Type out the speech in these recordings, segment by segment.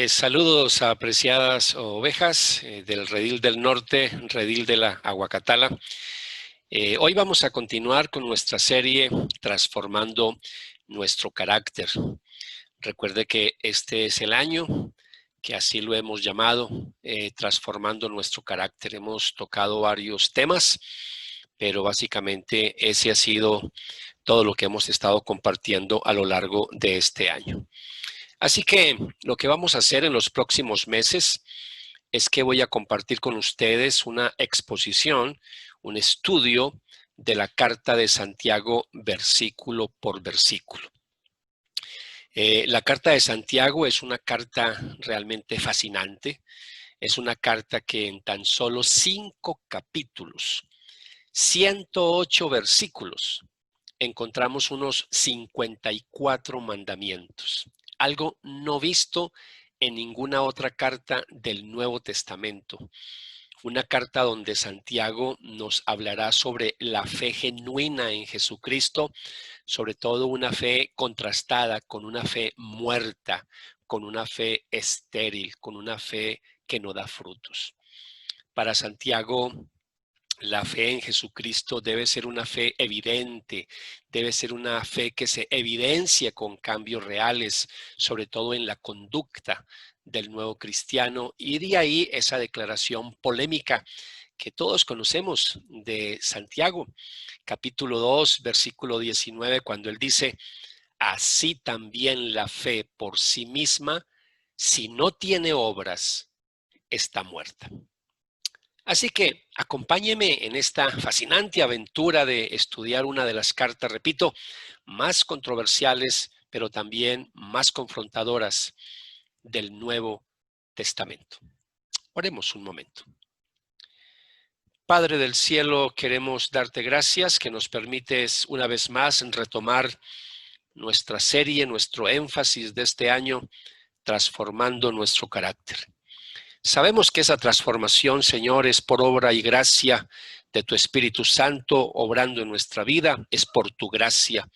Saludos a apreciadas ovejas del Redil del Norte, Redil de la Aguacatala. Hoy vamos a continuar con nuestra serie Transformando nuestro carácter. Recuerde que este es el año que así lo hemos llamado, Transformando nuestro carácter. Hemos tocado varios temas, pero básicamente ese ha sido todo lo que hemos estado compartiendo a lo largo de este año. Así que lo que vamos a hacer en los próximos meses es que voy a compartir con ustedes una exposición, un estudio de la Carta de Santiago versículo por versículo. La Carta de Santiago es una carta realmente fascinante. Es una carta que en tan solo 5 capítulos, 108 versículos, encontramos unos 54 mandamientos, algo no visto en ninguna otra carta del Nuevo Testamento. Una carta donde Santiago nos hablará sobre la fe genuina en Jesucristo, sobre todo una fe contrastada con una fe muerta, con una fe estéril, con una fe que no da frutos. Para Santiago, la fe en Jesucristo debe ser una fe evidente, debe ser una fe que se evidencia con cambios reales, sobre todo en la conducta del nuevo cristiano, y de ahí esa declaración polémica que todos conocemos de Santiago, capítulo 2, versículo 19, cuando él dice: así también la fe por sí misma, si no tiene obras, está muerta. Así que acompáñeme en esta fascinante aventura de estudiar una de las cartas, repito, más controversiales, pero también más confrontadoras del Nuevo Testamento. Oremos un momento. Padre del cielo, queremos darte gracias que nos permites una vez más retomar nuestra serie, nuestro énfasis de este año, transformando nuestro carácter. Sabemos que esa transformación, Señor, es por obra y gracia de tu Espíritu Santo obrando en nuestra vida, es por tu gracia.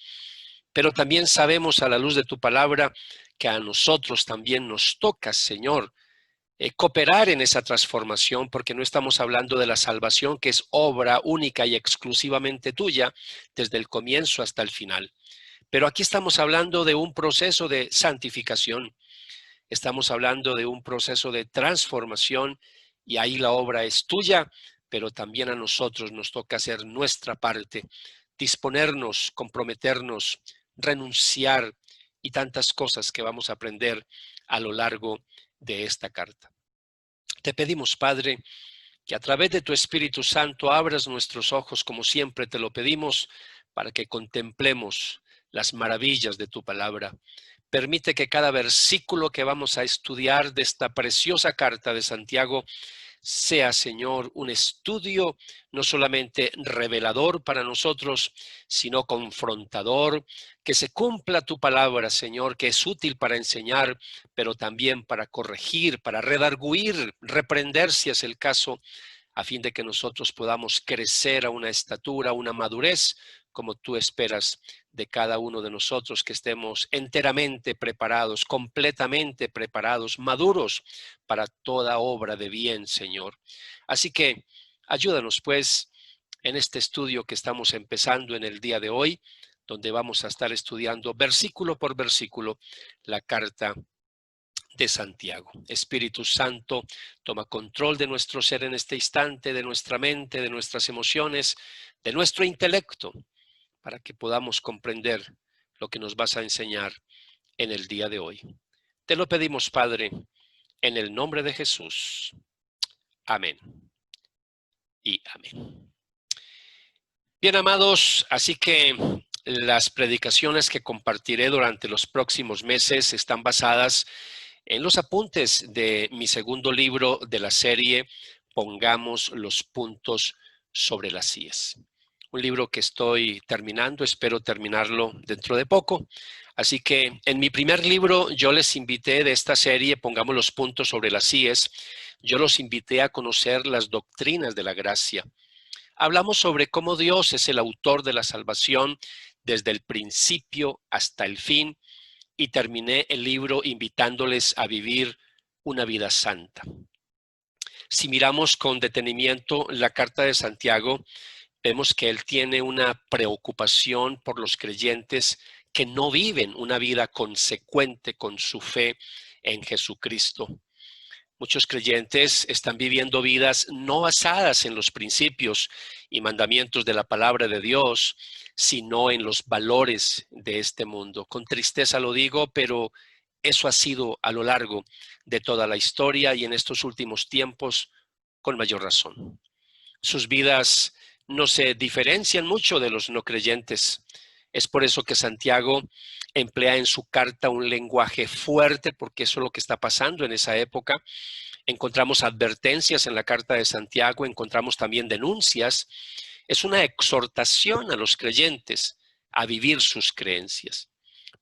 Pero también sabemos a la luz de tu palabra que a nosotros también nos toca, Señor, cooperar en esa transformación, porque no estamos hablando de la salvación, que es obra única y exclusivamente tuya, desde el comienzo hasta el final. Pero aquí estamos hablando de un proceso de santificación. Estamos hablando de un proceso de transformación y ahí la obra es tuya, pero también a nosotros nos toca hacer nuestra parte, disponernos, comprometernos, renunciar y tantas cosas que vamos a aprender a lo largo de esta carta. Te pedimos, Padre, que a través de tu Espíritu Santo abras nuestros ojos como siempre te lo pedimos para que contemplemos las maravillas de tu palabra. Permite que cada versículo que vamos a estudiar de esta preciosa carta de Santiago sea, Señor, un estudio no solamente revelador para nosotros, sino confrontador, que se cumpla tu palabra, Señor, que es útil para enseñar, pero también para corregir, para redarguir, reprender si es el caso, a fin de que nosotros podamos crecer a una estatura, a una madurez, como tú esperas de cada uno de nosotros, que estemos enteramente preparados, completamente preparados, maduros para toda obra de bien, Señor. Así que ayúdanos, pues, en este estudio que estamos empezando en el día de hoy, donde vamos a estar estudiando versículo por versículo la carta de Santiago. Espíritu Santo, toma control de nuestro ser en este instante, de nuestra mente, de nuestras emociones, de nuestro intelecto, para que podamos comprender lo que nos vas a enseñar en el día de hoy. Te lo pedimos, Padre, en el nombre de Jesús. Amén y amén. Bien, amados, así que las predicaciones que compartiré durante los próximos meses están basadas en los apuntes de mi segundo libro de la serie, Pongamos los puntos sobre las íes. Un libro que estoy terminando, espero terminarlo dentro de poco. Así que en mi primer libro yo les invité de esta serie, Pongamos los puntos sobre las íes, yo los invité a conocer las doctrinas de la gracia. Hablamos sobre cómo Dios es el autor de la salvación desde el principio hasta el fin, y terminé el libro invitándoles a vivir una vida santa. Si miramos con detenimiento la carta de Santiago, vemos que él tiene una preocupación por los creyentes que no viven una vida consecuente con su fe en Jesucristo. Muchos creyentes están viviendo vidas no basadas en los principios y mandamientos de la palabra de Dios, sino en los valores de este mundo. Con tristeza lo digo, pero eso ha sido a lo largo de toda la historia y en estos últimos tiempos con mayor razón. Sus vidas no se diferencian mucho de los no creyentes. Es por eso que Santiago emplea en su carta un lenguaje fuerte, porque eso es lo que está pasando en esa época. Encontramos advertencias en la carta de Santiago, encontramos también denuncias. Es una exhortación a los creyentes a vivir sus creencias.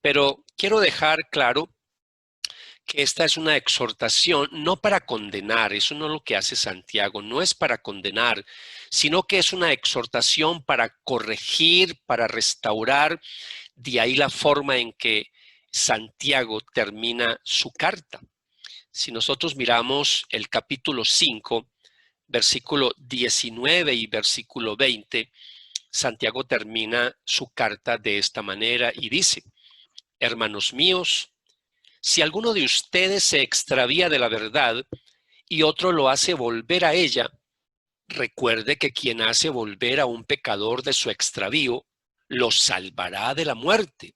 Pero quiero dejar claro que esta es una exhortación no para condenar, eso no es lo que hace Santiago, no es para condenar, sino que es una exhortación para corregir, para restaurar. De ahí la forma en que Santiago termina su carta. Si nosotros miramos el capítulo 5, versículo 19 y versículo 20, Santiago termina su carta de esta manera y dice: hermanos míos, si alguno de ustedes se extravía de la verdad y otro lo hace volver a ella, recuerde que quien hace volver a un pecador de su extravío, lo salvará de la muerte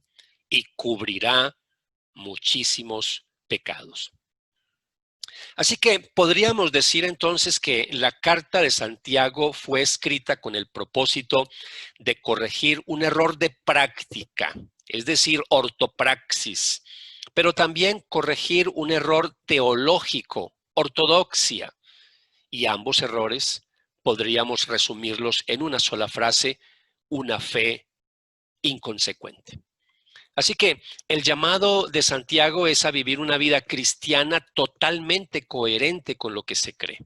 y cubrirá muchísimos pecados. Así que podríamos decir entonces que la carta de Santiago fue escrita con el propósito de corregir un error de práctica, es decir, ortopraxis, pero también corregir un error teológico, ortodoxia. Y ambos errores podríamos resumirlos en una sola frase: una fe inconsecuente. Así que el llamado de Santiago es a vivir una vida cristiana totalmente coherente con lo que se cree.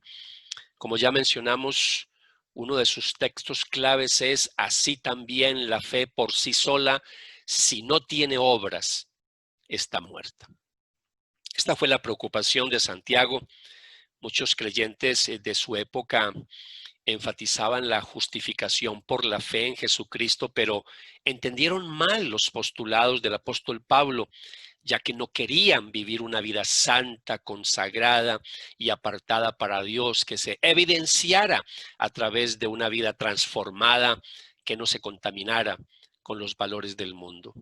Como ya mencionamos, uno de sus textos claves es: así también la fe por sí sola, si no tiene obras, está muerta. Esta fue la preocupación de Santiago. Muchos creyentes de su época enfatizaban la justificación por la fe en Jesucristo, pero entendieron mal los postulados del apóstol Pablo, ya que no querían vivir una vida santa, consagrada y apartada para Dios, que se evidenciara a través de una vida transformada, que no se contaminara con los valores del mundo.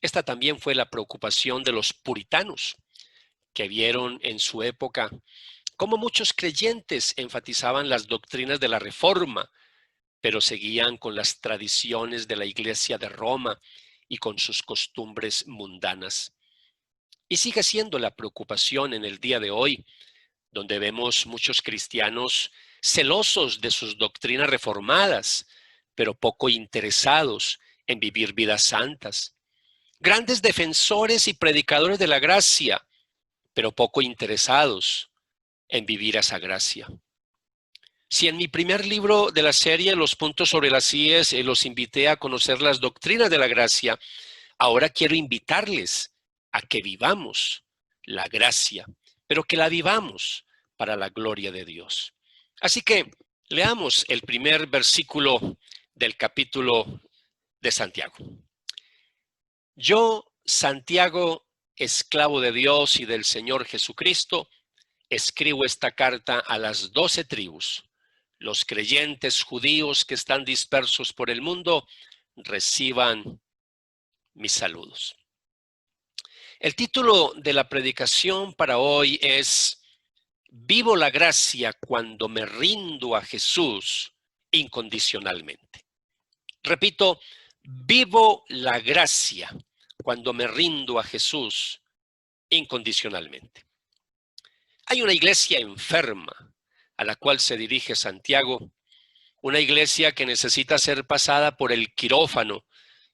Esta también fue la preocupación de los puritanos, que vieron en su época cómo muchos creyentes enfatizaban las doctrinas de la Reforma, pero seguían con las tradiciones de la Iglesia de Roma y con sus costumbres mundanas. Y sigue siendo la preocupación en el día de hoy, donde vemos muchos cristianos celosos de sus doctrinas reformadas, pero poco interesados en vivir vidas santas. Grandes defensores y predicadores de la gracia, pero poco interesados en vivir esa gracia. Si en mi primer libro de la serie, Los puntos sobre las IES, los invité a conocer las doctrinas de la gracia, ahora quiero invitarles a que vivamos la gracia, pero que la vivamos para la gloria de Dios. Así que leamos el primer versículo del capítulo de Santiago. Yo, Santiago, esclavo de Dios y del Señor Jesucristo, escribo esta carta a las 12 tribus. Los creyentes judíos que están dispersos por el mundo reciban mis saludos. El título de la predicación para hoy es: Vivo la gracia cuando me rindo a Jesús incondicionalmente. Repito, vivo la gracia cuando me rindo a Jesús incondicionalmente. Hay una iglesia enferma a la cual se dirige Santiago, una iglesia que necesita ser pasada por el quirófano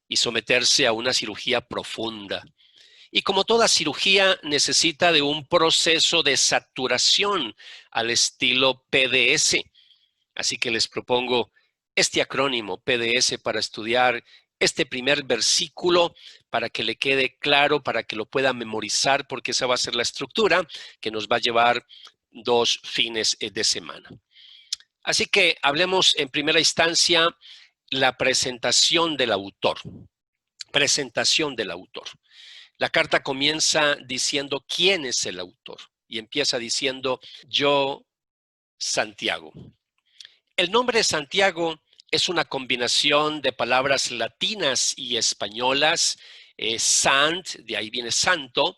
y someterse a una cirugía profunda. Y como toda cirugía, necesita de un proceso de saturación al estilo PDS. Así que les propongo este acrónimo PDS para estudiar este primer versículo para que le quede claro, para que lo pueda memorizar, porque esa va a ser la estructura que nos va a llevar 2 fines de semana. Así que hablemos en primera instancia la presentación del autor. Presentación del autor. La carta comienza diciendo quién es el autor y empieza diciendo yo, Santiago. El nombre Santiago es una combinación de palabras latinas y españolas. Sant, de ahí viene santo,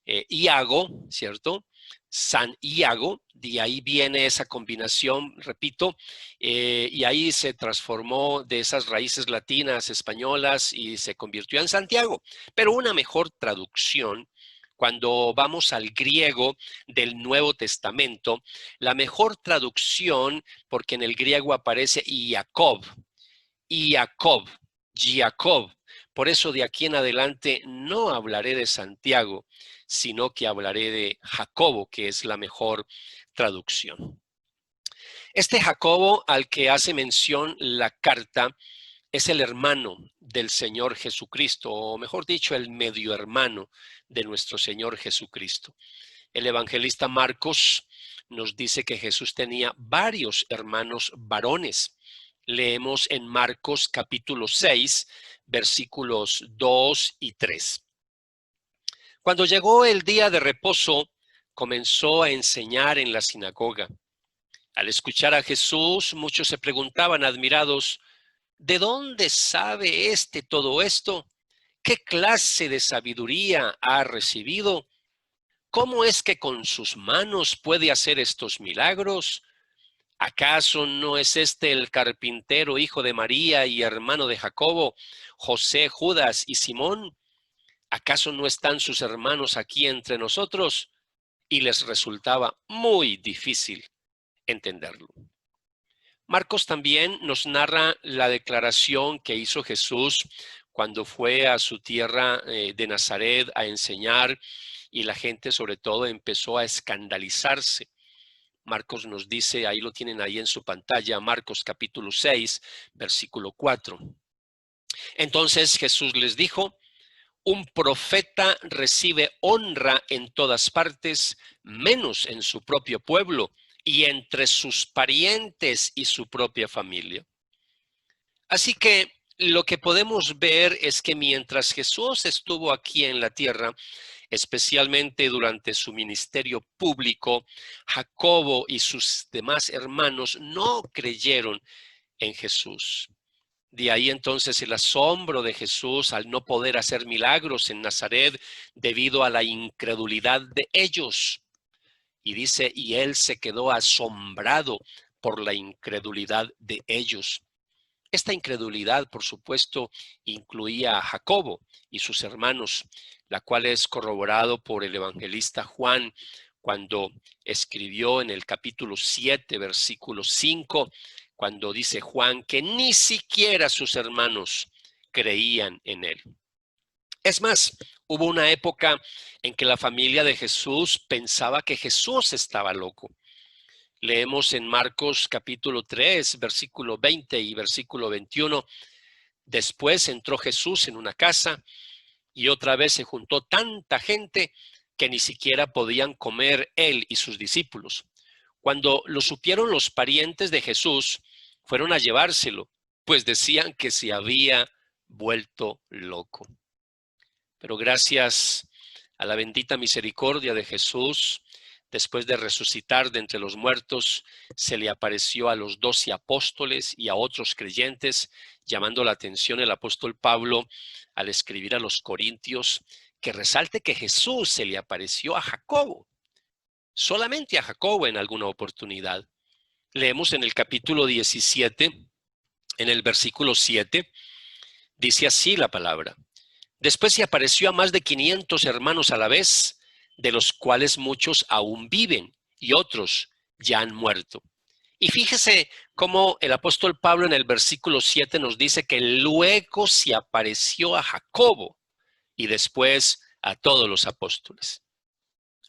Iago, ¿cierto? San Iago, de ahí viene esa combinación, repito, y ahí se transformó de esas raíces latinas, españolas, y se convirtió en Santiago. Pero una mejor traducción, cuando vamos al griego del Nuevo Testamento, la mejor traducción, porque en el griego aparece Jacob, Jacob. Por eso de aquí en adelante no hablaré de Santiago, sino que hablaré de Jacobo, que es la mejor traducción. Este Jacobo al que hace mención la carta es el hermano del Señor Jesucristo, o mejor dicho, el medio hermano de nuestro Señor Jesucristo. El evangelista Marcos nos dice que Jesús tenía varios hermanos varones. Leemos en Marcos capítulo 6, versículos 2 y 3. Cuando llegó el día de reposo, comenzó a enseñar en la sinagoga. Al escuchar a Jesús, muchos se preguntaban admirados, ¿de dónde sabe todo esto? ¿Qué clase de sabiduría ha recibido? ¿Cómo es que con sus manos puede hacer estos milagros? ¿Acaso no es este el carpintero, hijo de María y hermano de Jacobo, José, Judas y Simón? ¿Acaso no están sus hermanos aquí entre nosotros? Y les resultaba muy difícil entenderlo. Marcos también nos narra la declaración que hizo Jesús cuando fue a su tierra de Nazaret a enseñar y la gente sobre todo empezó a escandalizarse. Marcos nos dice, ahí lo tienen ahí en su pantalla, Marcos capítulo 6, versículo 4. Entonces Jesús les dijo, un profeta recibe honra en todas partes, menos en su propio pueblo y entre sus parientes y su propia familia. Así que lo que podemos ver es que mientras Jesús estuvo aquí en la tierra, especialmente durante su ministerio público, Jacobo y sus demás hermanos no creyeron en Jesús. De ahí entonces el asombro de Jesús al no poder hacer milagros en Nazaret debido a la incredulidad de ellos. Y dice, y él se quedó asombrado por la incredulidad de ellos. Esta incredulidad, por supuesto, incluía a Jacobo y sus hermanos, la cual es corroborado por el evangelista Juan cuando escribió en el capítulo 7, versículo 5, cuando dice Juan que ni siquiera sus hermanos creían en él. Es más, hubo una época en que la familia de Jesús pensaba que Jesús estaba loco. Leemos en Marcos capítulo 3, versículo 20 y versículo 21. Después entró Jesús en una casa y otra vez se juntó tanta gente que ni siquiera podían comer él y sus discípulos. Cuando lo supieron los parientes de Jesús, fueron a llevárselo, pues decían que se había vuelto loco. Pero gracias a la bendita misericordia de Jesús, después de resucitar de entre los muertos, se le apareció a los 12 apóstoles y a otros creyentes, llamando la atención el apóstol Pablo al escribir a los Corintios, que resalte que Jesús se le apareció a Jacobo, solamente a Jacobo en alguna oportunidad. Leemos en el capítulo 17, en el versículo 7, dice así la palabra. Después se apareció a más de 500 hermanos a la vez, de los cuales muchos aún viven y otros ya han muerto. Y fíjese cómo el apóstol Pablo en el versículo 7 nos dice que luego se apareció a Jacobo y después a todos los apóstoles.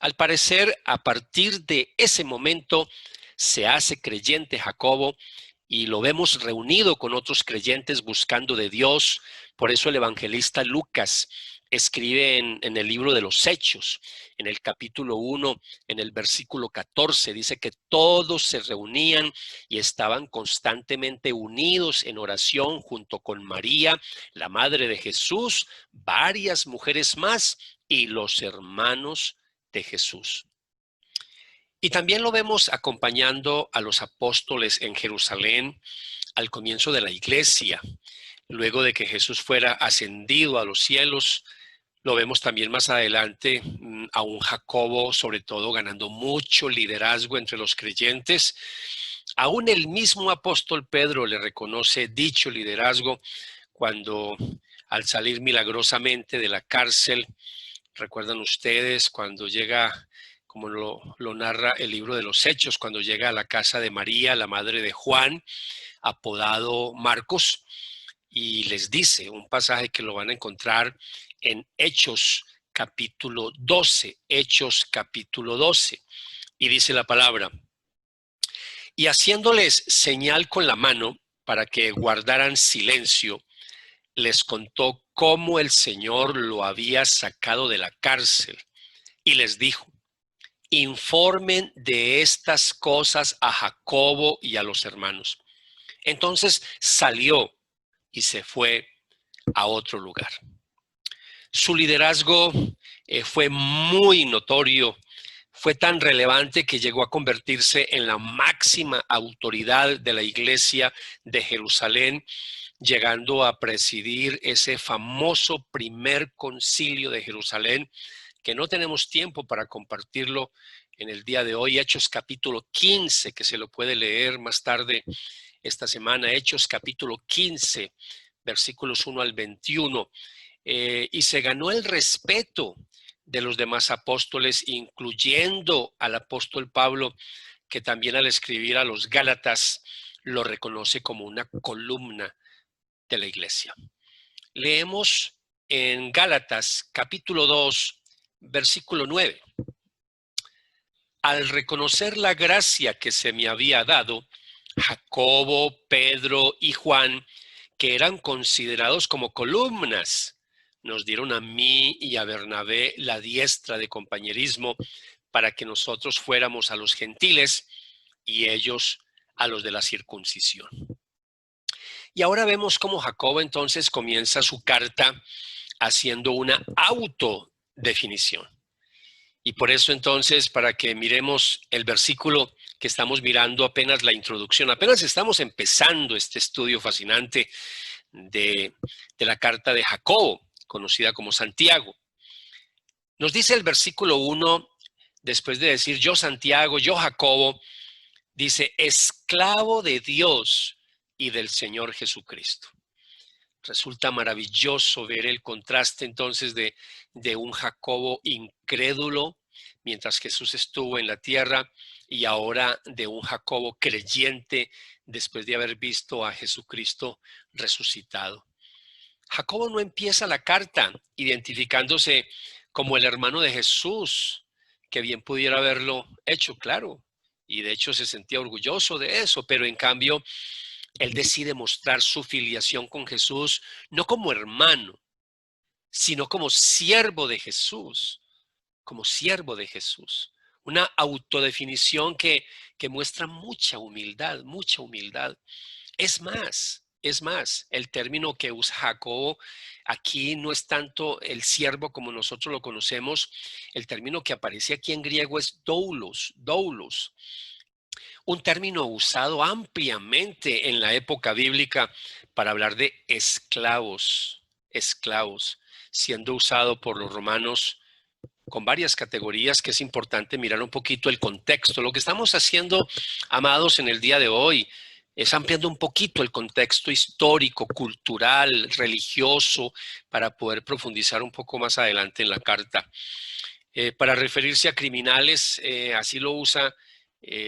Al parecer, a partir de ese momento se hace creyente Jacobo y lo vemos reunido con otros creyentes buscando de Dios. Por eso el evangelista Lucas escribe en el libro de los Hechos, en el capítulo 1, en el versículo 14, dice que todos se reunían y estaban constantemente unidos en oración junto con María, la madre de Jesús, varias mujeres más y los hermanos de Jesús. Y también lo vemos acompañando a los apóstoles en Jerusalén al comienzo de la iglesia. Luego de que Jesús fuera ascendido a los cielos, lo vemos también más adelante a un Jacobo, sobre todo, ganando mucho liderazgo entre los creyentes. Aún el mismo apóstol Pedro le reconoce dicho liderazgo cuando, al salir milagrosamente de la cárcel, recuerdan ustedes cuando llega, como lo narra el libro de los Hechos, cuando llega a la casa de María, la madre de Juan, apodado Marcos, y les dice un pasaje que lo van a encontrar en Hechos capítulo 12, Hechos capítulo 12, y dice la palabra: y haciéndoles señal con la mano para que guardaran silencio, les contó cómo el Señor lo había sacado de la cárcel y les dijo: informen de estas cosas a Jacobo y a los hermanos. Entonces salió y se fue a otro lugar. Su liderazgo fue muy notorio, fue tan relevante que llegó a convertirse en la máxima autoridad de la iglesia de Jerusalén, llegando a presidir ese famoso primer concilio de Jerusalén, que no tenemos tiempo para compartirlo en el día de hoy. Hechos capítulo 15, que se lo puede leer más tarde esta semana. Hechos capítulo 15, versículos 1 al 21. Y se ganó el respeto de los demás apóstoles, incluyendo al apóstol Pablo, que también al escribir a los Gálatas lo reconoce como una columna de la iglesia. Leemos en Gálatas capítulo 2, versículo 9. Al reconocer la gracia que se me había dado, Jacobo, Pedro y Juan, que eran considerados como columnas, nos dieron a mí y a Bernabé la diestra de compañerismo para que nosotros fuéramos a los gentiles y ellos a los de la circuncisión. Y ahora vemos cómo Jacobo entonces comienza su carta haciendo una autodefinición. Y por eso entonces, para que miremos el versículo que estamos mirando, apenas la introducción, apenas estamos empezando este estudio fascinante de la carta de Jacobo, conocida como Santiago. Nos dice el versículo 1, después de decir yo Santiago, yo Jacobo, dice esclavo de Dios y del Señor Jesucristo. Resulta maravilloso ver el contraste entonces de un Jacobo incrédulo mientras Jesús estuvo en la tierra y ahora de un Jacobo creyente después de haber visto a Jesucristo resucitado. Jacobo no empieza la carta identificándose como el hermano de Jesús, que bien pudiera haberlo hecho, claro, y de hecho se sentía orgulloso de eso, pero en cambio él decide mostrar su filiación con Jesús no como hermano, sino como siervo de Jesús, como siervo de Jesús. Una autodefinición que muestra mucha humildad, mucha humildad. Es más, el término que usa Jacobo aquí no es tanto el siervo como nosotros lo conocemos. El término que aparece aquí en griego es doulos, un término usado ampliamente en la época bíblica para hablar de esclavos, siendo usado por los romanos con varias categorías, que es importante mirar un poquito el contexto. Lo que estamos haciendo, amados, en el día de hoy es ampliando un poquito el contexto histórico, cultural, religioso, para poder profundizar un poco más adelante en la carta. Para referirse a criminales, así lo usa.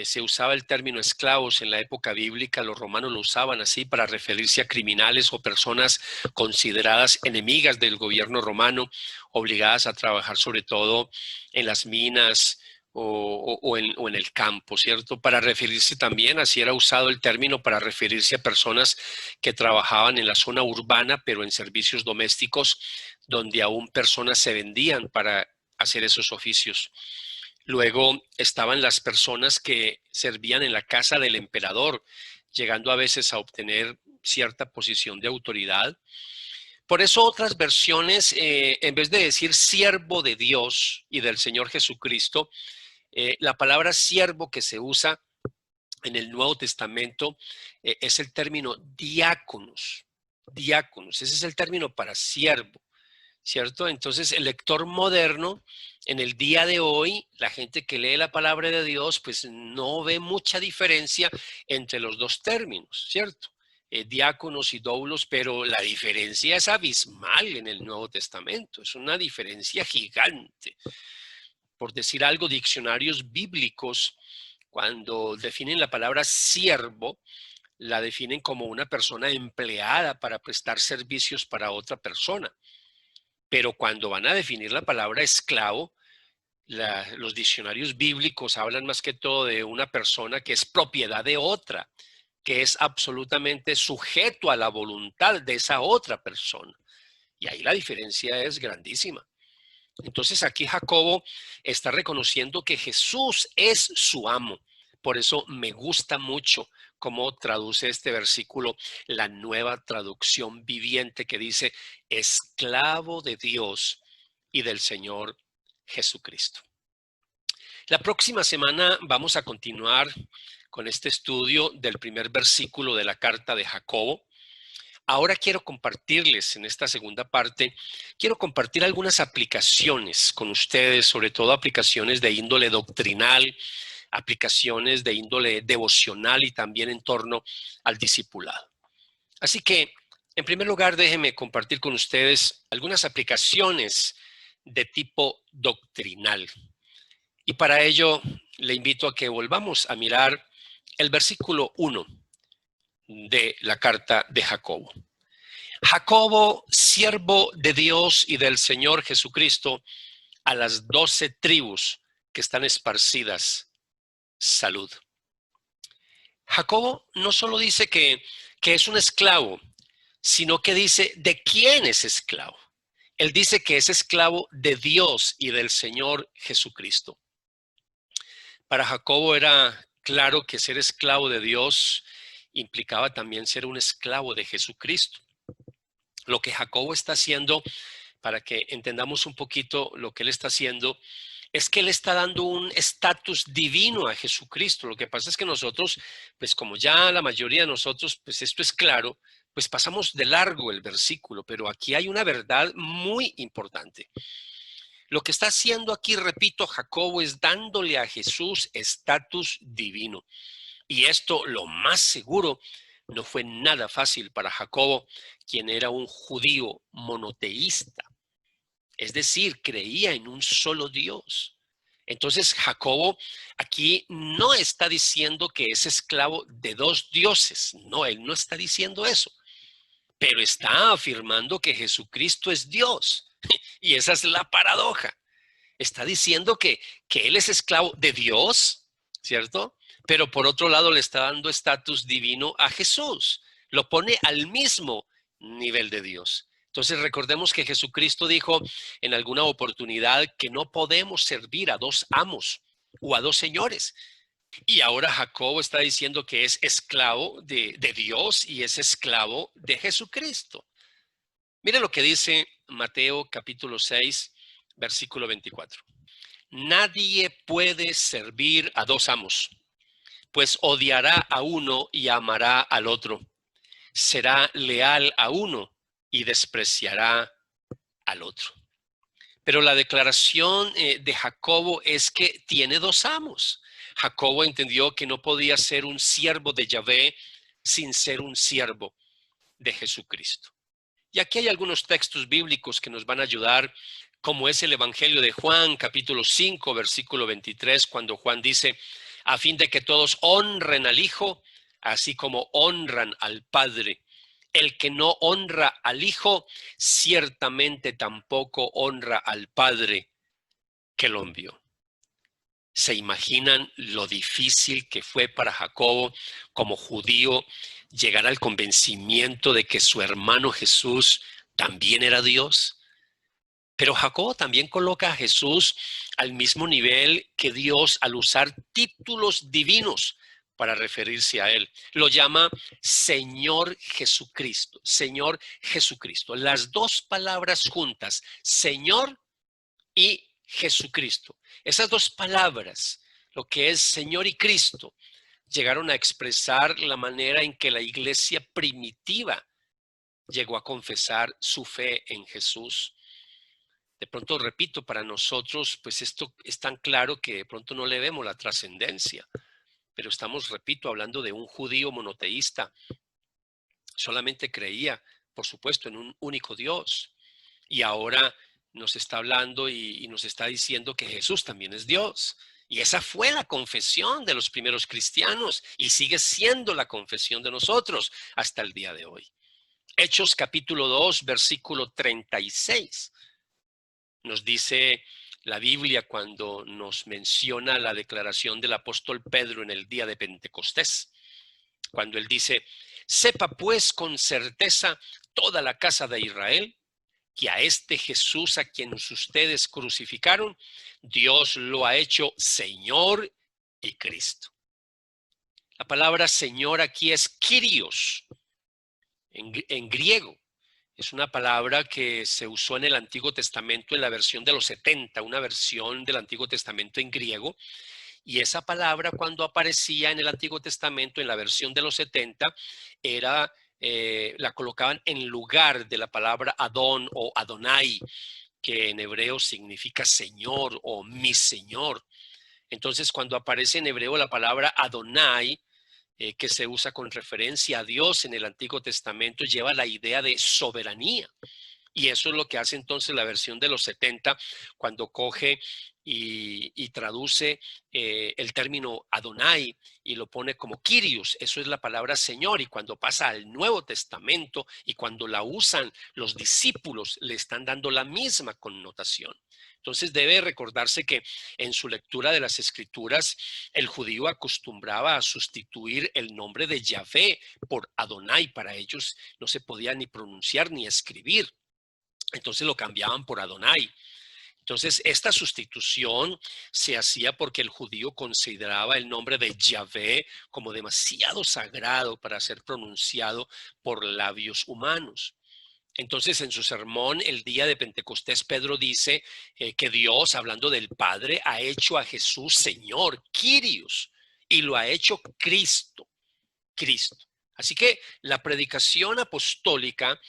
Se usaba el término esclavos en la época bíblica, los romanos lo usaban así para referirse a criminales o personas consideradas enemigas del gobierno romano, obligadas a trabajar sobre todo en las minas o en el campo, ¿cierto? Para referirse también, así era usado el término para referirse a personas que trabajaban en la zona urbana, pero en servicios domésticos, donde aún personas se vendían para hacer esos oficios. Luego estaban las personas que servían en la casa del emperador, llegando a veces a obtener cierta posición de autoridad. Por eso otras versiones, en vez de decir siervo de Dios y del Señor Jesucristo, la palabra siervo que se usa en el Nuevo Testamento es el término diáconos. Diáconos, ese es el término para siervo, ¿cierto? Entonces, el lector moderno, en el día de hoy, la gente que lee la palabra de Dios, pues no ve mucha diferencia entre los dos términos, ¿cierto? Diáconos y doulos, pero la diferencia es abismal en el Nuevo Testamento, es una diferencia gigante. Por decir algo, diccionarios bíblicos, cuando definen la palabra siervo, la definen como una persona empleada para prestar servicios para otra persona. Pero cuando van a definir la palabra esclavo, los diccionarios bíblicos hablan más que todo de una persona que es propiedad de otra, que es absolutamente sujeto a la voluntad de esa otra persona. Y ahí la diferencia es grandísima. Entonces aquí Jacobo está reconociendo que Jesús es su amo. Por eso me gusta mucho cómo traduce este versículo la Nueva Traducción Viviente, que dice esclavo de Dios y del Señor Jesucristo. La próxima semana vamos a continuar con este estudio del primer versículo de la carta de Jacobo. Ahora quiero compartirles en esta segunda parte, quiero compartir algunas aplicaciones con ustedes, sobre todo aplicaciones de índole doctrinal, aplicaciones de índole devocional y también en torno al discipulado. Así que, en primer lugar, déjenme compartir con ustedes algunas aplicaciones de tipo doctrinal. Y para ello, le invito a que volvamos a mirar el versículo 1 de la carta de Jacobo. Jacobo, siervo de Dios y del Señor Jesucristo, a las 12 tribus que están esparcidas, salud. Jacobo no solo dice que es un esclavo, sino que dice de quién es esclavo. Él dice que es esclavo de Dios y del Señor Jesucristo. Para Jacobo era claro que ser esclavo de Dios implicaba también ser un esclavo de Jesucristo. Lo que Jacobo está haciendo, para que entendamos un poquito lo que él está haciendo, es que él está dando un estatus divino a Jesucristo. Lo que pasa es que nosotros, pues como ya la mayoría de nosotros, pues esto es claro, pues pasamos de largo el versículo, pero aquí hay una verdad muy importante. Lo que está haciendo aquí, repito, Jacobo es dándole a Jesús estatus divino. Y esto, lo más seguro, no fue nada fácil para Jacobo, quien era un judío monoteísta. Es decir, creía en un solo Dios. Entonces Jacobo aquí no está diciendo que es esclavo de dos dioses. No, él no está diciendo eso. Pero está afirmando que Jesucristo es Dios. Y esa es la paradoja. Está diciendo que él es esclavo de Dios, ¿cierto? Pero por otro lado le está dando estatus divino a Jesús. Lo pone al mismo nivel de Dios. Entonces recordemos que Jesucristo dijo en alguna oportunidad que no podemos servir a dos amos o a dos señores. Y ahora Jacobo está diciendo que es esclavo de Dios y es esclavo de Jesucristo. Mire lo que dice Mateo capítulo 6, versículo 24. Nadie puede servir a dos amos, pues odiará a uno y amará al otro. Será leal a uno y despreciará al otro. Pero la declaración de Jacobo es que tiene dos amos. Jacobo entendió que no podía ser un siervo de Yahvé sin ser un siervo de Jesucristo. Y aquí hay algunos textos bíblicos que nos van a ayudar, como es el Evangelio de Juan, capítulo 5, versículo 23, cuando Juan dice, a fin de que todos honren al Hijo, así como honran al Padre. El que no honra al Hijo, ciertamente tampoco honra al Padre que lo envió. ¿Se imaginan lo difícil que fue para Jacobo como judío llegar al convencimiento de que su hermano Jesús también era Dios? Pero Jacobo también coloca a Jesús al mismo nivel que Dios al usar títulos divinos para referirse a él. Lo llama Señor Jesucristo, Señor Jesucristo. Las dos palabras juntas, Señor y Jesucristo. Esas dos palabras, lo que es Señor y Cristo, llegaron a expresar la manera en que la iglesia primitiva llegó a confesar su fe en Jesús. De pronto, repito, para nosotros, pues esto es tan claro que de pronto no le vemos la trascendencia, pero estamos, repito, hablando de un judío monoteísta. Solamente creía, por supuesto, en un único Dios. Y ahora nos está hablando y nos está diciendo que Jesús también es Dios. Y esa fue la confesión de los primeros cristianos y sigue siendo la confesión de nosotros hasta el día de hoy. Hechos capítulo 2, versículo 36. Nos dice la Biblia cuando nos menciona la declaración del apóstol Pedro en el día de Pentecostés. Cuando él dice, sepa pues con certeza toda la casa de Israel que a este Jesús a quien ustedes crucificaron, Dios lo ha hecho Señor y Cristo. La palabra Señor aquí es Kyrios, en griego. Es una palabra que se usó en el Antiguo Testamento en la versión de los 70, una versión del Antiguo Testamento en griego. Y esa palabra cuando aparecía en el Antiguo Testamento en la versión de los 70 era la colocaban en lugar de la palabra Adón o Adonai, que en hebreo significa Señor o mi Señor. Entonces, cuando aparece en hebreo la palabra Adonai, que se usa con referencia a Dios en el Antiguo Testamento, lleva la idea de soberanía. Y eso es lo que hace entonces la versión de los 70 cuando coge y traduce el término Adonai y lo pone como Kyrios. Eso es la palabra Señor. Y cuando pasa al Nuevo Testamento y cuando la usan los discípulos, le están dando la misma connotación. Entonces debe recordarse que en su lectura de las Escrituras, el judío acostumbraba a sustituir el nombre de Yahvé por Adonai. Para ellos no se podía ni pronunciar ni escribir. Entonces lo cambiaban por Adonai. Entonces esta sustitución se hacía porque el judío consideraba el nombre de Yahvé como demasiado sagrado para ser pronunciado por labios humanos. Entonces en su sermón el día de Pentecostés, Pedro dice que Dios, hablando del Padre, ha hecho a Jesús Señor, Kyrios, y lo ha hecho Cristo. Así que la predicación apostólica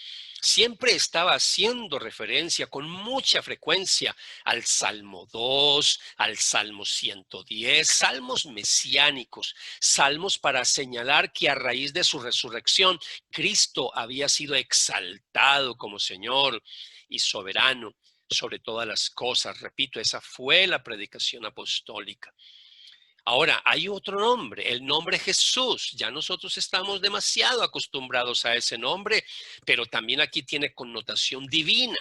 siempre estaba haciendo referencia con mucha frecuencia al Salmo 2, al Salmo 110, salmos mesiánicos, salmos para señalar que a raíz de su resurrección, Cristo había sido exaltado como Señor y soberano sobre todas las cosas. Repito, esa fue la predicación apostólica. Ahora, hay otro nombre, el nombre Jesús. Ya nosotros estamos demasiado acostumbrados a ese nombre, pero también aquí tiene connotación divina.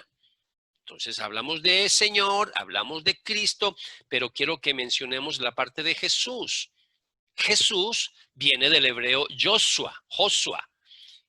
Entonces hablamos de Señor, hablamos de Cristo, pero quiero que mencionemos la parte de Jesús. Jesús viene del hebreo Joshua.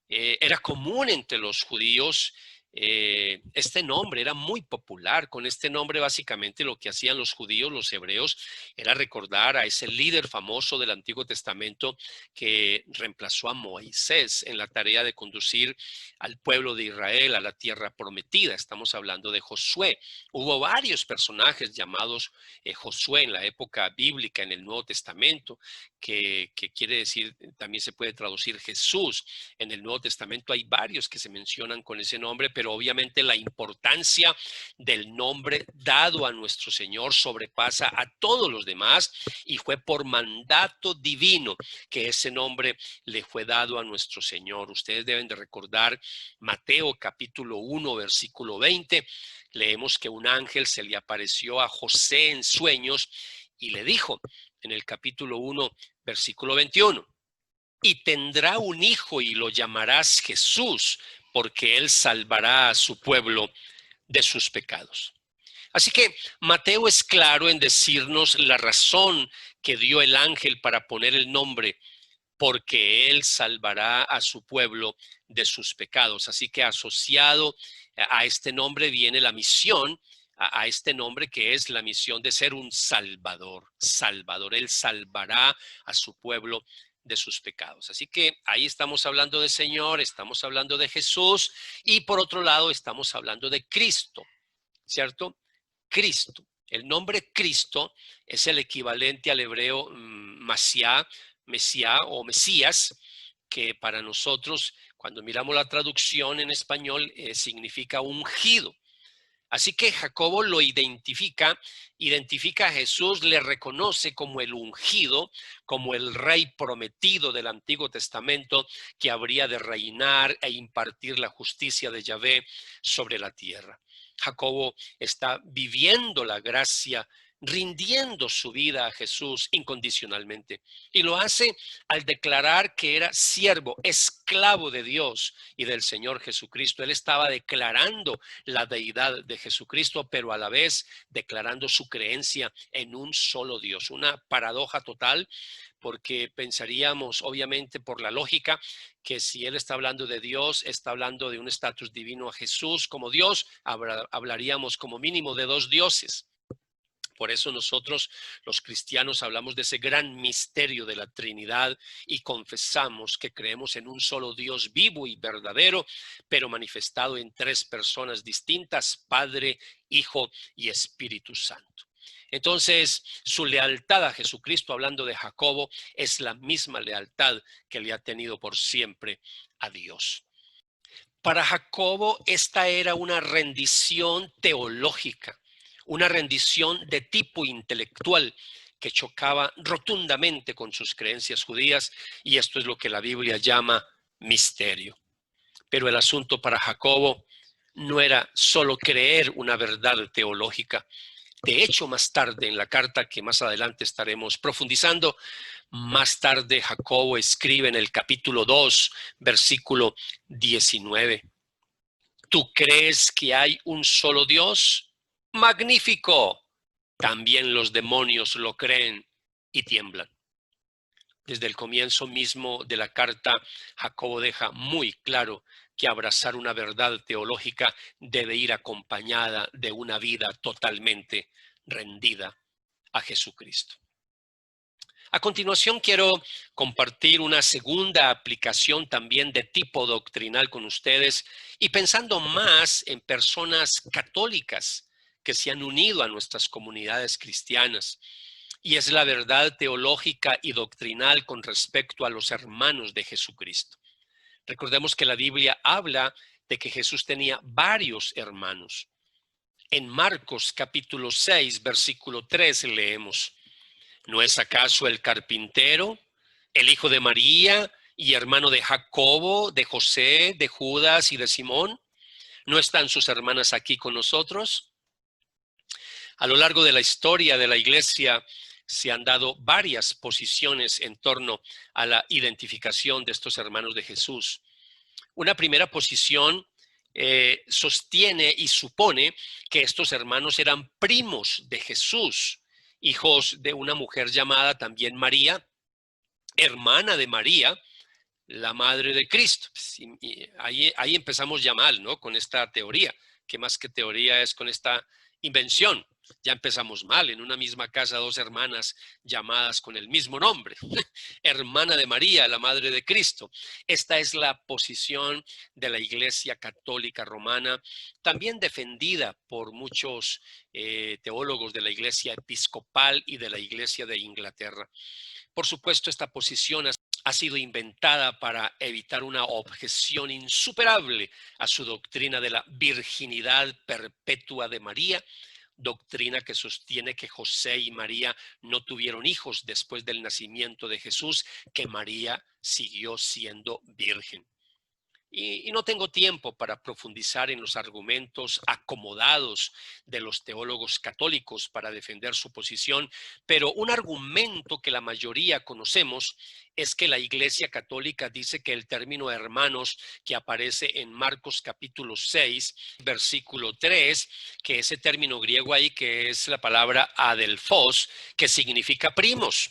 Era común entre los judíos. Este nombre era muy popular. Con este nombre básicamente lo que hacían los judíos, los hebreos, era recordar a ese líder famoso del Antiguo Testamento que reemplazó a Moisés en la tarea de conducir al pueblo de Israel a la tierra prometida. Estamos hablando de Josué. Hubo varios personajes llamados Josué en la época bíblica en el Nuevo Testamento, que quiere decir, también se puede traducir Jesús. En el Nuevo Testamento hay varios que se mencionan con ese nombre, pero obviamente la importancia del nombre dado a nuestro Señor sobrepasa a todos los demás y fue por mandato divino que ese nombre le fue dado a nuestro Señor. Ustedes deben de recordar Mateo capítulo 1, versículo 20. Leemos que un ángel se le apareció a José en sueños y le dijo en el capítulo 1, versículo 21. Y tendrá un hijo y lo llamarás Jesús, porque él salvará a su pueblo de sus pecados. Así que Mateo es claro en decirnos la razón que dio el ángel para poner el nombre, porque él salvará a su pueblo de sus pecados. Así que asociado a este nombre viene la misión, a este nombre que es la misión de ser un salvador. Salvador, él salvará a su pueblo de sus pecados. Así que ahí estamos hablando de Señor, estamos hablando de Jesús y por otro lado estamos hablando de Cristo, ¿cierto? Cristo. El nombre Cristo es el equivalente al hebreo Masiá, o Mesías, que para nosotros, cuando miramos la traducción en español, significa ungido. Así que Jacobo lo identifica a Jesús, le reconoce como el ungido, como el rey prometido del Antiguo Testamento que habría de reinar e impartir la justicia de Yahvé sobre la tierra. Jacobo está viviendo la gracia, rindiendo su vida a Jesús incondicionalmente. Y lo hace al declarar que era siervo, esclavo de Dios y del Señor Jesucristo. Él estaba declarando la deidad de Jesucristo, pero a la vez declarando su creencia en un solo Dios. Una paradoja total, porque pensaríamos, obviamente, por la lógica, que si él está hablando de Dios, está hablando de un estatus divino a Jesús como Dios, hablaríamos como mínimo de dos dioses. Por eso nosotros los cristianos hablamos de ese gran misterio de la Trinidad y confesamos que creemos en un solo Dios vivo y verdadero, pero manifestado en tres personas distintas: Padre, Hijo y Espíritu Santo. Entonces, su lealtad a Jesucristo, hablando de Jacobo, es la misma lealtad que le ha tenido por siempre a Dios. Para Jacobo, esta era una rendición teológica, una rendición de tipo intelectual que chocaba rotundamente con sus creencias judías, y esto es lo que la Biblia llama misterio. Pero el asunto para Jacobo no era solo creer una verdad teológica. De hecho, más tarde, en la carta que más adelante estaremos profundizando, más tarde Jacobo escribe en el capítulo 2, versículo 19. ¿Tú crees que hay un solo Dios? ¡Magnífico! También los demonios lo creen y tiemblan. Desde el comienzo mismo de la carta, Jacobo deja muy claro que abrazar una verdad teológica debe ir acompañada de una vida totalmente rendida a Jesucristo. A continuación, quiero compartir una segunda aplicación también de tipo doctrinal con ustedes, y pensando más en personas católicas que se han unido a nuestras comunidades cristianas, y es la verdad teológica y doctrinal con respecto a los hermanos de Jesucristo. Recordemos que la Biblia habla de que Jesús tenía varios hermanos. En Marcos capítulo 6, versículo 3 leemos: ¿no es acaso el carpintero, el hijo de María y hermano de Jacobo, de José, de Judas y de Simón? ¿No están sus hermanas aquí con nosotros? A lo largo de la historia de la iglesia se han dado varias posiciones en torno a la identificación de estos hermanos de Jesús. Una primera posición sostiene y supone que estos hermanos eran primos de Jesús, hijos de una mujer llamada también María, hermana de María, la madre de Cristo. Ahí empezamos ya mal, ¿no? Con esta teoría, que más que teoría es con esta invención. Ya empezamos mal, en una misma casa dos hermanas llamadas con el mismo nombre. Hermana de María, la madre de Cristo. Esta es la posición de la Iglesia Católica Romana, también defendida por muchos teólogos de la Iglesia Episcopal y de la Iglesia de Inglaterra. Por supuesto, esta posición ha sido inventada para evitar una objeción insuperable a su doctrina de la virginidad perpetua de María, doctrina que sostiene que José y María no tuvieron hijos después del nacimiento de Jesús, que María siguió siendo virgen. Y no tengo tiempo para profundizar en los argumentos acomodados de los teólogos católicos para defender su posición, pero un argumento que la mayoría conocemos es que la Iglesia Católica dice que el término hermanos que aparece en Marcos capítulo 6, versículo 3, que ese término griego ahí que es la palabra adelphos, que significa primos.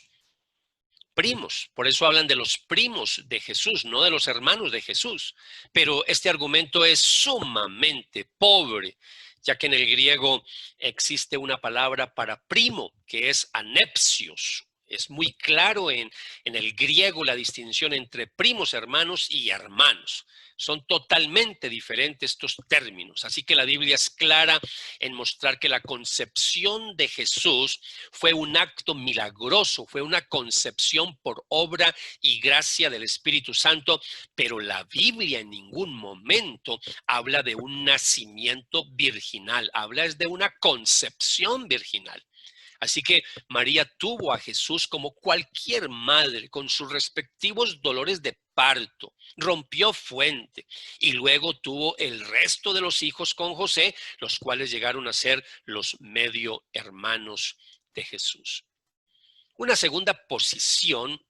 Primos, por eso hablan de los primos de Jesús, no de los hermanos de Jesús. Pero este argumento es sumamente pobre, ya que en el griego existe una palabra para primo, que es anepsios. Es muy claro en el griego la distinción entre primos hermanos y hermanos. Son totalmente diferentes estos términos. Así que la Biblia es clara en mostrar que la concepción de Jesús fue un acto milagroso, fue una concepción por obra y gracia del Espíritu Santo, pero la Biblia en ningún momento habla de un nacimiento virginal, habla de una concepción virginal. Así que María tuvo a Jesús como cualquier madre, con sus respectivos dolores de parto, rompió fuente y luego tuvo el resto de los hijos con José, los cuales llegaron a ser los medio hermanos de Jesús. Una segunda posición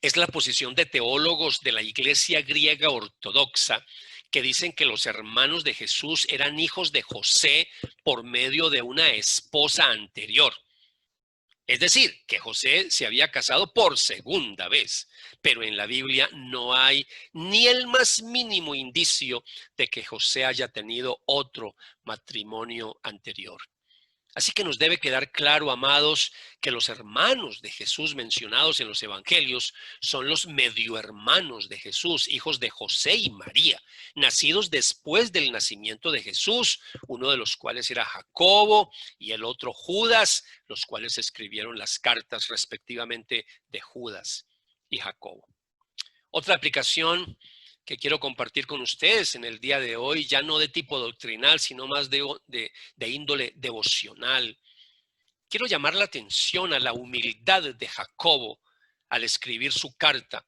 es la posición de teólogos de la Iglesia griega ortodoxa que dicen que los hermanos de Jesús eran hijos de José por medio de una esposa anterior. Es decir, que José se había casado por segunda vez, pero en la Biblia no hay ni el más mínimo indicio de que José haya tenido otro matrimonio anterior. Así que nos debe quedar claro, amados, que los hermanos de Jesús mencionados en los evangelios son los medio hermanos de Jesús, hijos de José y María, nacidos después del nacimiento de Jesús, uno de los cuales era Jacobo y el otro Judas, los cuales escribieron las cartas respectivamente de Judas y Jacobo. Otra aplicación que quiero compartir con ustedes en el día de hoy, ya no de tipo doctrinal, sino más de índole devocional. Quiero llamar la atención a la humildad de Jacobo al escribir su carta,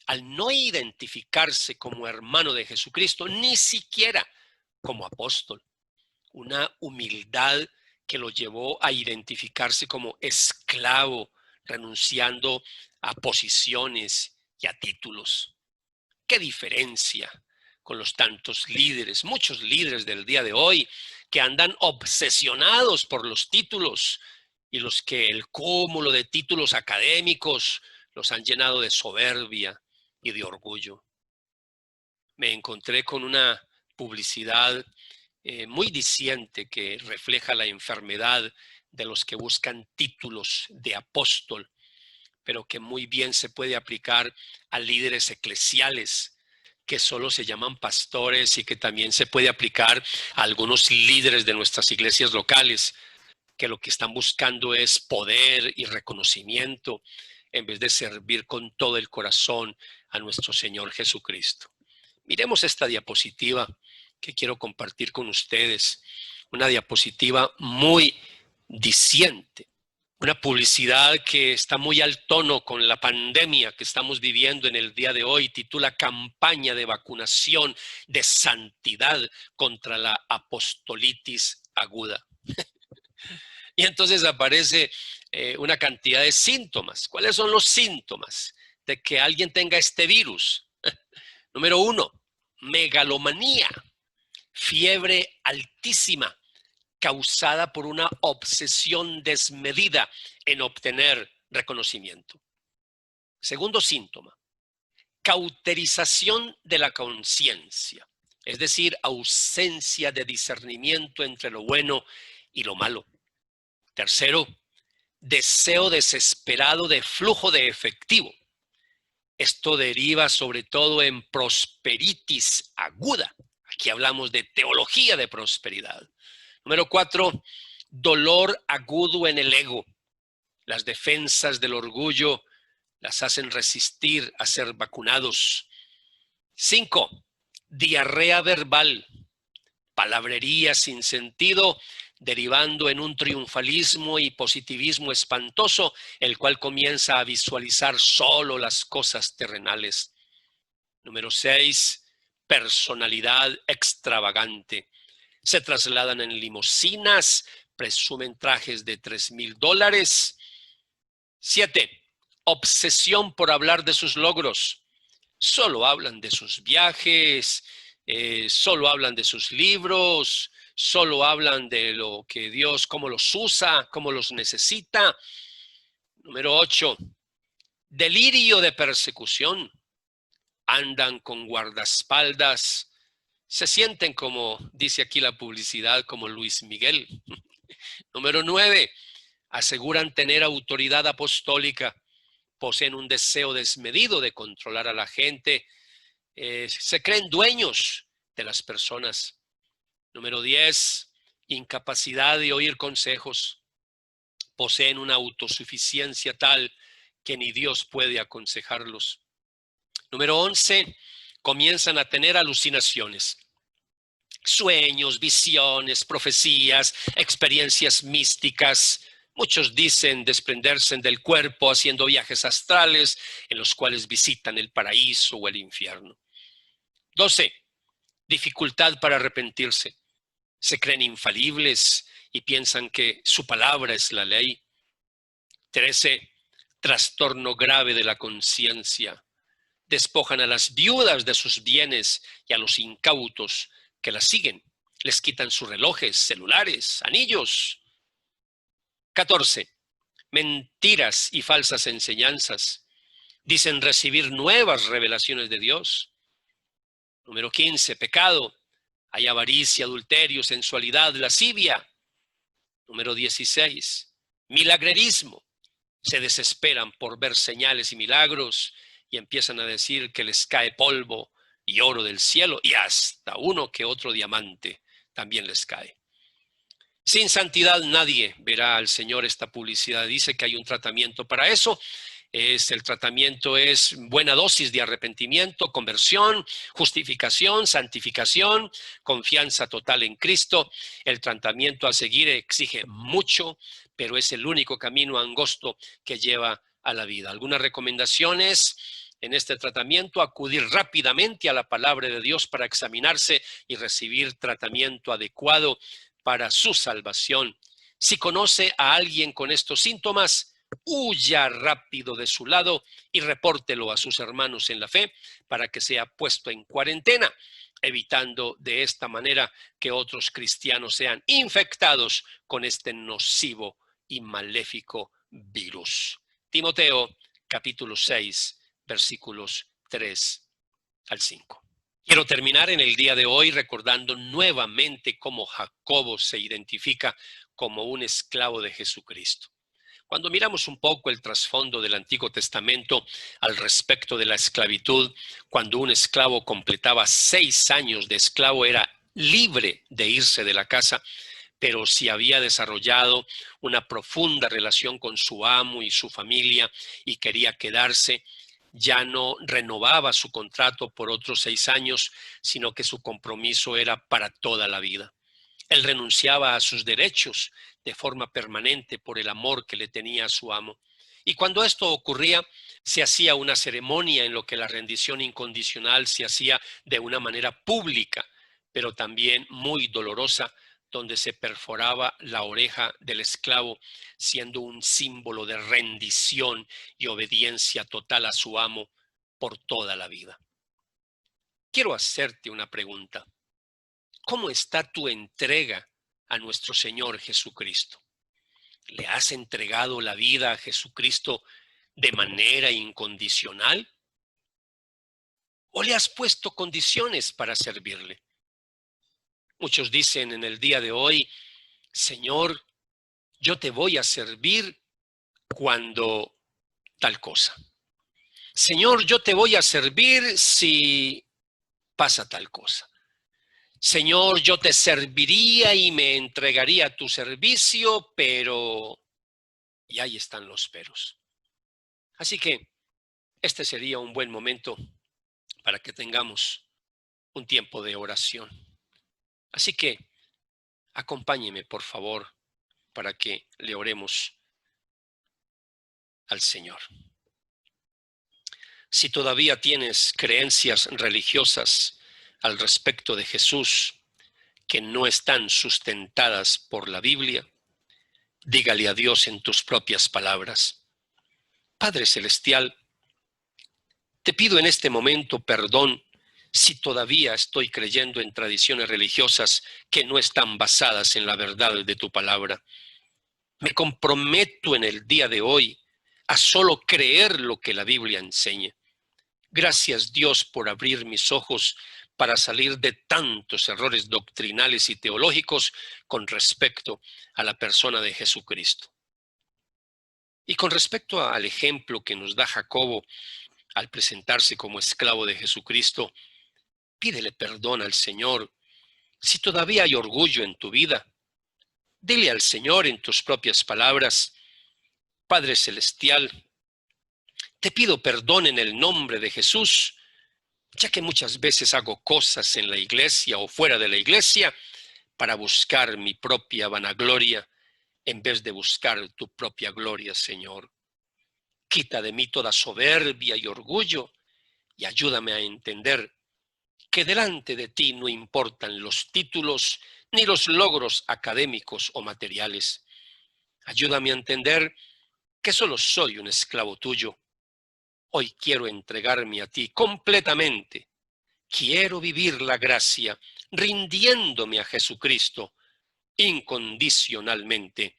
al no identificarse como hermano de Jesucristo, ni siquiera como apóstol. Una humildad que lo llevó a identificarse como esclavo, renunciando a posiciones y a títulos. ¿Qué diferencia con los tantos líderes, muchos líderes del día de hoy que andan obsesionados por los títulos y los que el cúmulo de títulos académicos los han llenado de soberbia y de orgullo? Me encontré con una publicidad muy diciente que refleja la enfermedad de los que buscan títulos de apóstol, pero que muy bien se puede aplicar a líderes eclesiales que solo se llaman pastores y que también se puede aplicar a algunos líderes de nuestras iglesias locales, que lo que están buscando es poder y reconocimiento en vez de servir con todo el corazón a nuestro Señor Jesucristo. Miremos esta diapositiva que quiero compartir con ustedes, una diapositiva muy diciente. Una publicidad que está muy al tono con la pandemia que estamos viviendo en el día de hoy, titula Campaña de vacunación de santidad contra la apostolitis aguda. Y entonces aparece una cantidad de síntomas. ¿Cuáles son los síntomas de que alguien tenga este virus? Número 1, megalomanía, fiebre altísima, causada por una obsesión desmedida en obtener reconocimiento. Segundo síntoma, cauterización de la conciencia, es decir, ausencia de discernimiento entre lo bueno y lo malo. Tercero, deseo desesperado de flujo de efectivo. Esto deriva sobre todo en prosperitis aguda. Aquí hablamos de teología de prosperidad. Número 4, dolor agudo en el ego. Las defensas del orgullo las hacen resistir a ser vacunados. 5, diarrea verbal, palabrería sin sentido, derivando en un triunfalismo y positivismo espantoso, el cual comienza a visualizar solo las cosas terrenales. Número 6, personalidad extravagante. Se trasladan en limusinas, presumen trajes de $3,000. 7. Obsesión por hablar de sus logros. Solo hablan de sus viajes, solo hablan de sus libros, solo hablan de lo que Dios, cómo los usa, cómo los necesita. Número 8. Delirio de persecución. Andan con guardaespaldas. Se sienten como, dice aquí la publicidad, como Luis Miguel. Número 9. Aseguran tener autoridad apostólica. Poseen un deseo desmedido de controlar a la gente. Se creen dueños de las personas. Número 10. Incapacidad de oír consejos. Poseen una autosuficiencia tal que ni Dios puede aconsejarlos. Número 11. Comienzan a tener alucinaciones. Sueños, visiones, profecías, experiencias místicas. Muchos dicen desprenderse del cuerpo haciendo viajes astrales en los cuales visitan el paraíso o el infierno. 12. Dificultad para arrepentirse. Se creen infalibles y piensan que su palabra es la ley. 13. Trastorno grave de la conciencia. Despojan a las viudas de sus bienes y a los incautos que las siguen. Les quitan sus relojes, celulares, anillos. 14. Mentiras y falsas enseñanzas. Dicen recibir nuevas revelaciones de Dios. Número 15. Pecado. Hay avaricia, adulterio, sensualidad, lascivia. Número 16. Milagrerismo. Se desesperan por ver señales y milagros y empiezan a decir que les cae polvo y oro del cielo y hasta uno que otro diamante también les cae. Sin santidad nadie verá al Señor. Esta publicidad dice que hay un tratamiento para eso. El tratamiento es buena dosis de arrepentimiento, conversión, justificación, santificación, confianza total en Cristo. El tratamiento a seguir exige mucho, pero es el único camino angosto que lleva a la vida. Algunas recomendaciones en este tratamiento: acudir rápidamente a la palabra de Dios para examinarse y recibir tratamiento adecuado para su salvación. Si conoce a alguien con estos síntomas, huya rápido de su lado y repórtelo a sus hermanos en la fe para que sea puesto en cuarentena, evitando de esta manera que otros cristianos sean infectados con este nocivo y maléfico virus. Timoteo, capítulo 6, versículos 3 al 5. Quiero terminar en el día de hoy recordando nuevamente cómo Jacobo se identifica como un esclavo de Jesucristo. Cuando miramos un poco el trasfondo del Antiguo Testamento al respecto de la esclavitud, cuando un esclavo completaba 6 años de esclavo era libre de irse de la casa, pero si había desarrollado una profunda relación con su amo y su familia y quería quedarse, ya no renovaba su contrato por otros 6 años, sino que su compromiso era para toda la vida. Él renunciaba a sus derechos de forma permanente por el amor que le tenía a su amo. Y cuando esto ocurría, se hacía una ceremonia en lo que la rendición incondicional se hacía de una manera pública, pero también muy dolorosa, donde se perforaba la oreja del esclavo, siendo un símbolo de rendición y obediencia total a su amo por toda la vida. Quiero hacerte una pregunta. ¿Cómo está tu entrega a nuestro Señor Jesucristo? ¿Le has entregado la vida a Jesucristo de manera incondicional? ¿O le has puesto condiciones para servirle? Muchos dicen en el día de hoy: Señor, yo te voy a servir cuando tal cosa. Señor, yo te voy a servir si pasa tal cosa. Señor, yo te serviría y me entregaría a tu servicio, pero... Y ahí están los peros. Así que este sería un buen momento para que tengamos un tiempo de oración. Así que acompáñeme, por favor, para que le oremos al Señor. Si todavía tienes creencias religiosas al respecto de Jesús que no están sustentadas por la Biblia, dígale a Dios en tus propias palabras. Padre Celestial, te pido en este momento perdón si todavía estoy creyendo en tradiciones religiosas que no están basadas en la verdad de tu palabra. Me comprometo en el día de hoy a solo creer lo que la Biblia enseña. Gracias, Dios, por abrir mis ojos para salir de tantos errores doctrinales y teológicos con respecto a la persona de Jesucristo. Y con respecto al ejemplo que nos da Jacobo al presentarse como esclavo de Jesucristo, pídele perdón al Señor. Si todavía hay orgullo en tu vida, dile al Señor en tus propias palabras: Padre Celestial, te pido perdón en el nombre de Jesús, ya que muchas veces hago cosas en la iglesia o fuera de la iglesia para buscar mi propia vanagloria en vez de buscar tu propia gloria, Señor. Quita de mí toda soberbia y orgullo y ayúdame a entender que delante de ti no importan los títulos ni los logros académicos o materiales. Ayúdame a entender que solo soy un esclavo tuyo. Hoy quiero entregarme a ti completamente. Quiero vivir la gracia rindiéndome a Jesucristo incondicionalmente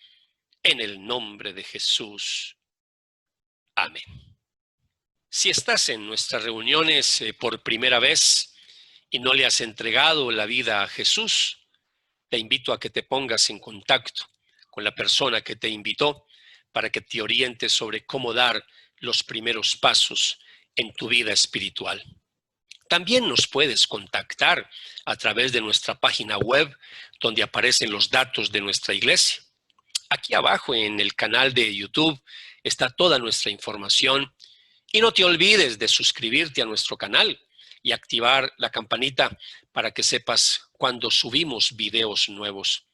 en el nombre de Jesús. Amén. Si estás en nuestras reuniones por primera vez y no le has entregado la vida a Jesús, te invito a que te pongas en contacto con la persona que te invitó para que te oriente sobre cómo dar los primeros pasos en tu vida espiritual. También nos puedes contactar a través de nuestra página web, donde aparecen los datos de nuestra iglesia. Aquí abajo en el canal de YouTube está toda nuestra información. Y no te olvides de suscribirte a nuestro canal y activar la campanita para que sepas cuando subimos videos nuevos.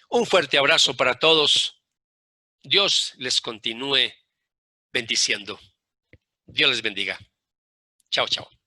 Un fuerte abrazo para todos. Dios les continúe bendiciendo. Dios les bendiga. Chao, chao.